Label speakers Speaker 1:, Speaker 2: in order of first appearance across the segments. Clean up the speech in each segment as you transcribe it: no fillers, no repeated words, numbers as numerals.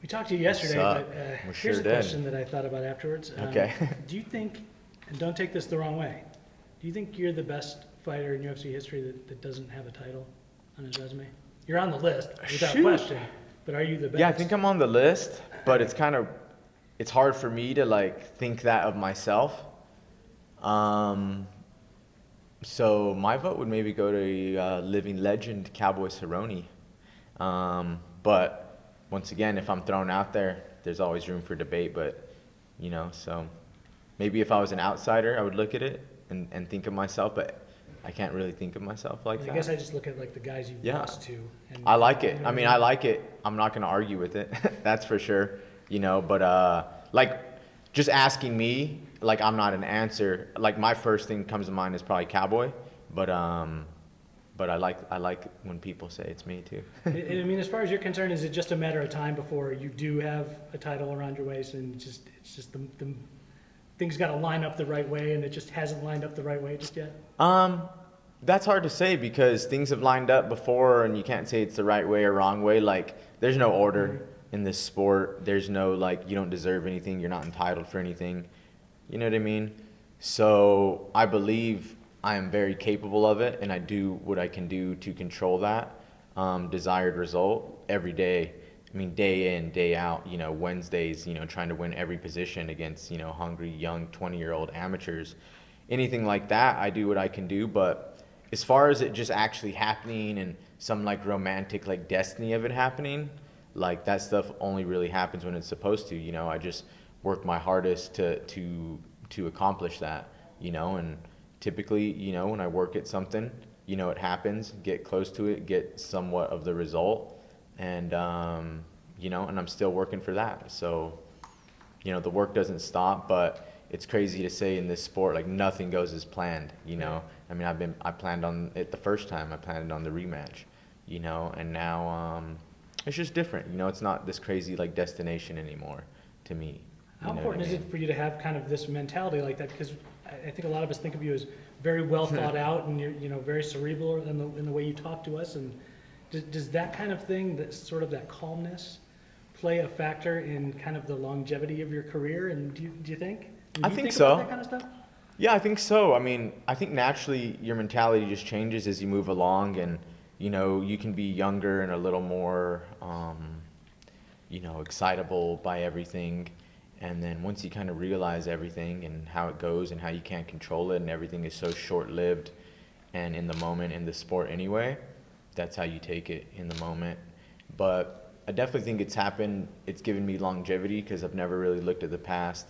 Speaker 1: We talked to you yesterday,
Speaker 2: What's
Speaker 1: but
Speaker 2: up? We
Speaker 1: here's
Speaker 2: sure
Speaker 1: a
Speaker 2: did.
Speaker 1: question that I thought about afterwards.
Speaker 2: Okay.
Speaker 1: Do you think, and don't take this the wrong way, do you think you're the best fighter in UFC history that doesn't have a title on his resume? You're on the list without
Speaker 2: Shoot.
Speaker 1: question, but are you the best?
Speaker 2: Yeah, I think I'm on the list, but it's hard for me to like think that of myself. Um, so my vote would maybe go to living legend Cowboy Cerrone. But once again, if I'm thrown out there, there's always room for debate. But so maybe if I was an outsider, I would look at it and think of myself. But I can't really think of myself like
Speaker 1: I
Speaker 2: that.
Speaker 1: guess I just look at like the guys you've
Speaker 2: Yeah.
Speaker 1: lost to. And,
Speaker 2: I like
Speaker 1: you
Speaker 2: it.
Speaker 1: know
Speaker 2: I
Speaker 1: what
Speaker 2: mean, I like it. I'm not gonna argue with it. That's for sure. But like, just asking me, like, I'm not an answer. Like, my first thing comes to mind is probably Cowboy. But I like when people say it's me too.
Speaker 1: I mean, as far as you're concerned, is it just a matter of time before you do have a title around your waist, and it's just the things got to line up the right way, and it just hasn't lined up the right way just yet?
Speaker 2: That's hard to say because things have lined up before, and you can't say it's the right way or wrong way. Like, there's no order in this sport. There's no like you don't deserve anything. You're not entitled for anything. You know what I mean? So I believe I am very capable of it, and I do what I can do to control that desired result every day. I mean, day in, day out. Wednesdays. Trying to win every position against hungry young 20-year-old amateurs. Anything like that, I do what I can do. But as far as it just actually happening and some like romantic like destiny of it happening, like that stuff only really happens when it's supposed to. I just work my hardest to accomplish that. And typically, when I work at something, it happens, get close to it, get somewhat of the result, and and I'm still working for that. So, the work doesn't stop, but it's crazy to say in this sport, like nothing goes as planned, I mean, I planned on it the first time, I planned on the rematch, and now, it's just different, it's not this crazy like destination anymore to me.
Speaker 1: How important is it for you to have kind of this mentality like that? Because I think a lot of us think of you as very well thought out, and you're very cerebral in the way you talk to us. And does that kind of thing, that sort of that calmness, play a factor in kind of the longevity of your career? And do you think?
Speaker 2: I
Speaker 1: Do you
Speaker 2: think
Speaker 1: think about
Speaker 2: so.
Speaker 1: that kind of stuff?
Speaker 2: Yeah, I think so. I mean, I think naturally your mentality just changes as you move along, and you can be younger and a little more, excitable by everything, and then once you kind of realize everything and how it goes and how you can't control it, and everything is so short-lived and in the moment in the sport anyway, that's how you take it in the moment. But I definitely think it's given me longevity because I've never really looked at the past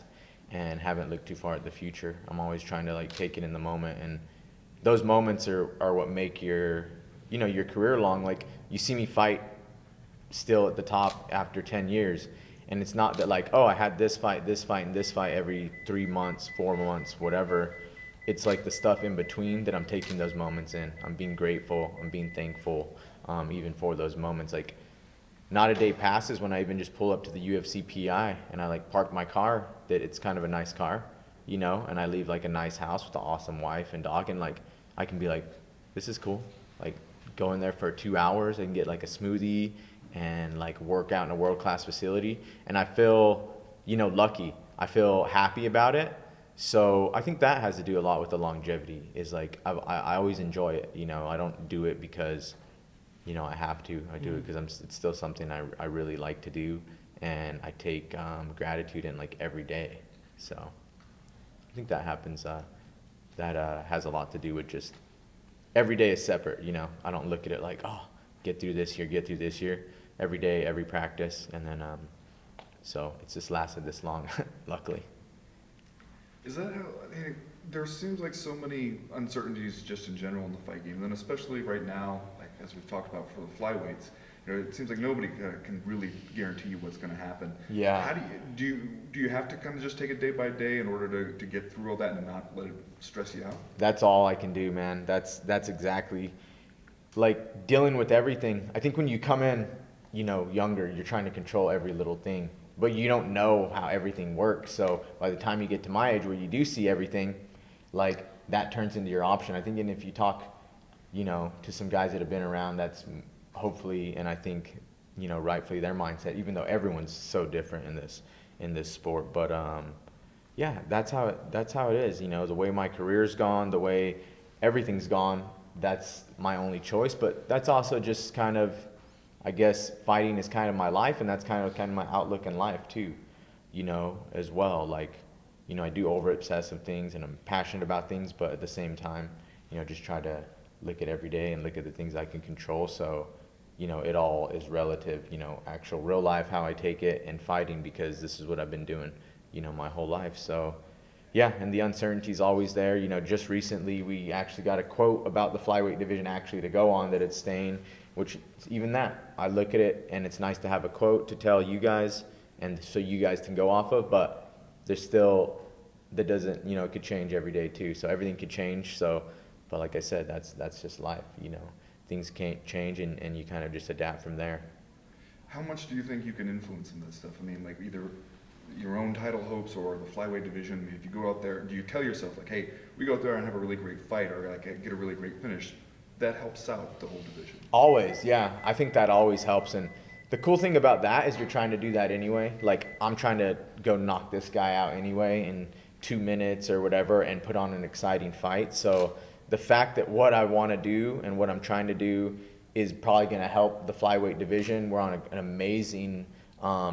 Speaker 2: and haven't looked too far at the future. I'm always trying to like take it in the moment, and those moments are what make your career long. Like, you see me fight still at the top after 10 years, and it's not that like, oh, I had this fight, and this fight every 3 months, 4 months, whatever. It's like the stuff in between that I'm taking those moments in. I'm being grateful, I'm being thankful, even for those moments. Like, not a day passes when I even just pull up to the UFC PI and I like park my car, that it's kind of a nice car, and I leave like a nice house with an awesome wife and dog, and like I can be like, this is cool. Like, go in there for 2 hours and get like a smoothie and like work out in a world-class facility, and I feel lucky. I feel happy about it. So I think that has to do a lot with the longevity. Is like I always enjoy it. I don't do it because I have to. I do it because it's still something I really like to do, and I take gratitude in like every day. So I think that happens. That has a lot to do with just every day is separate. I don't look at it like, oh, get through this year, get through this year. Every day, every practice, and then so it's just lasted this long, luckily.
Speaker 3: Is that how? There seems like so many uncertainties just in general in the fight game, and then especially right now, like as we've talked about for the flyweights, it seems like nobody can really guarantee you what's going to happen.
Speaker 2: Yeah.
Speaker 3: How do you have to kind of just take it day by day in order to get through all that and not let it stress you out?
Speaker 2: That's all I can do, man. That's exactly like dealing with everything. I think when you come in, younger, you're trying to control every little thing, but you don't know how everything works. So by the time you get to my age where you do see everything, like that turns into your option. I think, and if you talk, to some guys that have been around, that's hopefully, and I think rightfully their mindset, even though everyone's so different in this sport. But yeah, that's how it is. The way my career's gone, the way everything's gone, that's my only choice. But that's also just kind of, I guess, fighting is kind of my life, and that's kind of my outlook in life too, as well. Like, I do over obsess of things, and I'm passionate about things, but at the same time, just try to look at every day and look at the things I can control. So, it all is relative, actual real life, how I take it, and fighting, because this is what I've been doing, my whole life. So, yeah, and the uncertainty is always there. Just recently we actually got a quote about the flyweight division actually to go on, that it's staying, which even that, I look at it and it's nice to have a quote to tell you guys, and so you guys can go off of, but there's still, that doesn't, it could change every day too. So everything could change. So, but like I said, that's just life, things can't change, and you kind of just adapt from there.
Speaker 3: How much do you think you can influence in this stuff? I mean, like either your own title hopes or the flyweight division. If you go out there, do you tell yourself like, hey, we go out there and have a really great fight, or like get a really great finish? That helps out the whole division.
Speaker 2: Always, yeah. I think that always helps. And the cool thing about that is you're trying to do that anyway. Like, I'm trying to go knock this guy out anyway in 2 minutes or whatever, and put on an exciting fight. So the fact that what I want to do and what I'm trying to do is probably going to help the flyweight division. We're on an amazing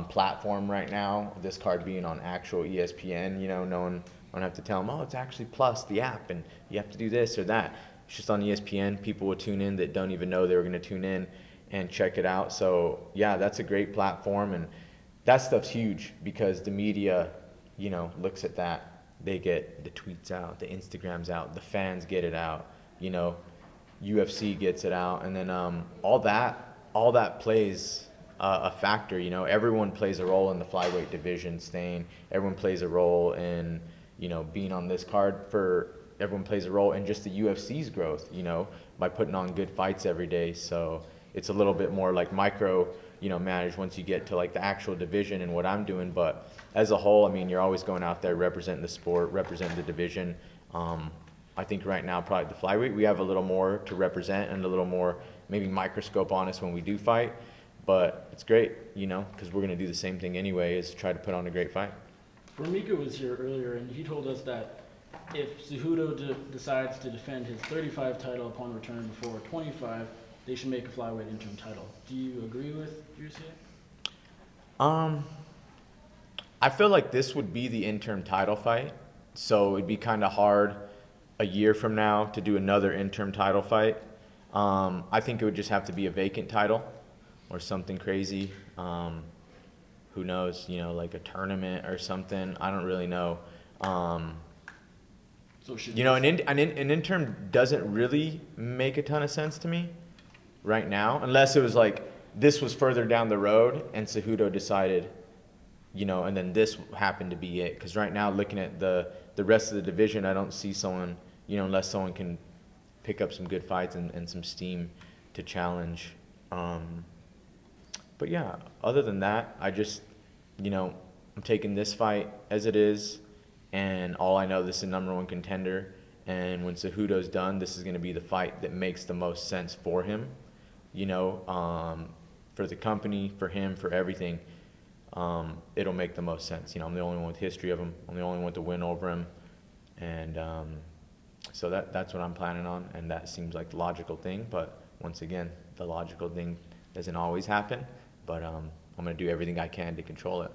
Speaker 2: platform right now. This card being on actual ESPN, no one, I don't have to tell them, oh, it's actually Plus, the app, and you have to do this or that. It's just on ESPN. People will tune in that don't even know they were going to tune in and check it out. So yeah, that's a great platform, and that stuff's huge because the media, looks at that. They get the tweets out, the Instagrams out, the fans get it out, UFC gets it out, and then all that plays a factor. Everyone plays a role in the flyweight division staying. Everyone plays a role in being on this card. Everyone plays a role in just the UFC's growth, by putting on good fights every day. So it's a little bit more like micro, managed once you get to like the actual division and what I'm doing. But as a whole, I mean, you're always going out there representing the sport, representing the division. I think right now, probably the flyweight, we have a little more to represent and a little more maybe microscope on us when we do fight. But it's great, because we're going to do the same thing anyway, is try to put on a great fight.
Speaker 4: Ramika was here earlier, and he told us that if Cejudo decides to defend his 35 title upon return before 25, they should make a flyweight interim title. Do you agree with Juicy?
Speaker 2: I feel like this would be the interim title fight, so it'd be kind of hard a year from now to do another interim title fight. I think it would just have to be a vacant title or something crazy. Who knows, like a tournament or something. I don't really know.
Speaker 4: So
Speaker 2: an interim doesn't really make a ton of sense to me right now, unless it was like this was further down the road and Cejudo decided, and then this happened to be it. Because right now, looking at the rest of the division, I don't see someone, unless someone can pick up some good fights and some steam to challenge. But yeah, other than that, I just, I'm taking this fight as it is, and all I know, this is the #1 contender, and when Cejudo's done, this is going to be the fight that makes the most sense for him, for the company, for him, for everything. It'll make the most sense. I'm the only one with history of him. I'm the only one to win over him, and so that's what I'm planning on, and that seems like the logical thing. But once again, the logical thing doesn't always happen. But I'm going to do everything I can to control it.